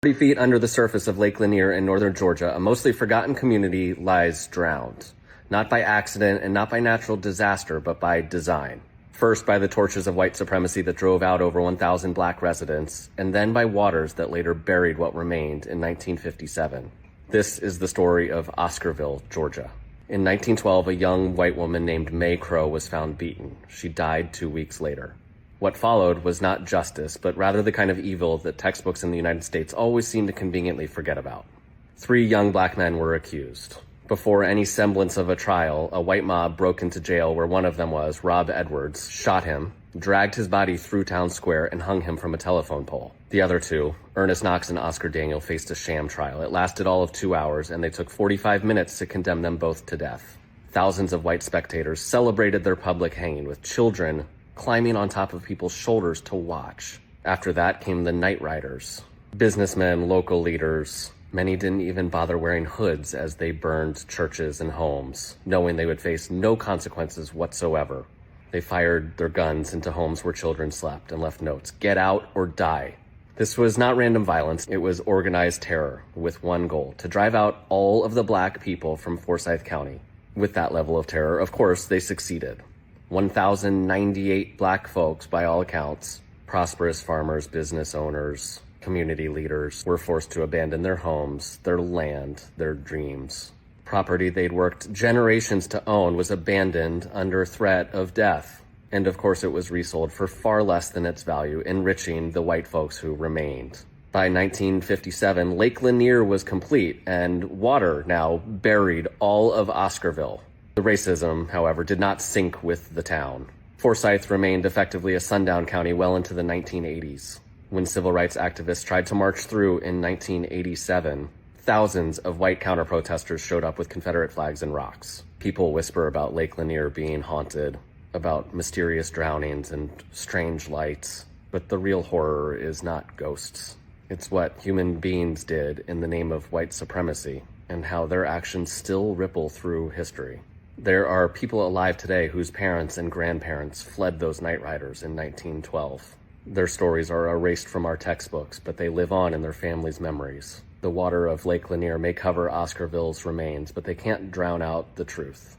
40 feet under the surface of Lake Lanier in northern Georgia, a mostly forgotten community lies drowned. Not by accident and not by natural disaster, but by design. First by the torches of white supremacy that drove out over 1,000 black residents, and then by waters that later buried what remained in 1957. This is the story of Oscarville, Georgia. In 1912, a young white woman named May Crow was found beaten. She died 2 weeks later. What followed was not justice, but rather the kind of evil that textbooks in the United States always seem to conveniently forget about. 3 young black men were accused. Before any semblance of a trial, a white mob broke into jail where one of them was, Rob Edwards, shot him, dragged his body through town square, and hung him from a telephone pole. The other 2, Ernest Knox and Oscar Daniel, faced a sham trial. It lasted all of 2 hours, and they took 45 minutes to condemn them both to death. Thousands of white spectators celebrated their public hanging, with children climbing on top of people's shoulders to watch. After that came the night riders. Businessmen, local leaders. Many didn't even bother wearing hoods as they burned churches and homes, knowing they would face no consequences whatsoever. They fired their guns into homes where children slept and left notes, "Get out or die." This was not random violence. It was organized terror with one goal: to drive out all of the black people from Forsyth County. With that level of terror, of course, they succeeded. 1,098 black folks, by all accounts, prosperous farmers, business owners, community leaders, were forced to abandon their homes, their land, their dreams. Property they'd worked generations to own was abandoned under threat of death. And of course it was resold for far less than its value, enriching the white folks who remained. By 1957, Lake Lanier was complete, and water now buried all of Oscarville. The racism, however, did not sink with the town. Forsyth remained effectively a sundown county well into the 1980s. When civil rights activists tried to march through in 1987, thousands of white counter-protesters showed up with Confederate flags and rocks. People whisper about Lake Lanier being haunted, about mysterious drownings and strange lights, but the real horror is not ghosts. It's what human beings did in the name of white supremacy, and how their actions still ripple through history. There are people alive today whose parents and grandparents fled those night riders in 1912. Their stories are erased from our textbooks, but they live on in their families' memories. The water of Lake Lanier may cover Oscarville's remains, but they can't drown out the truth.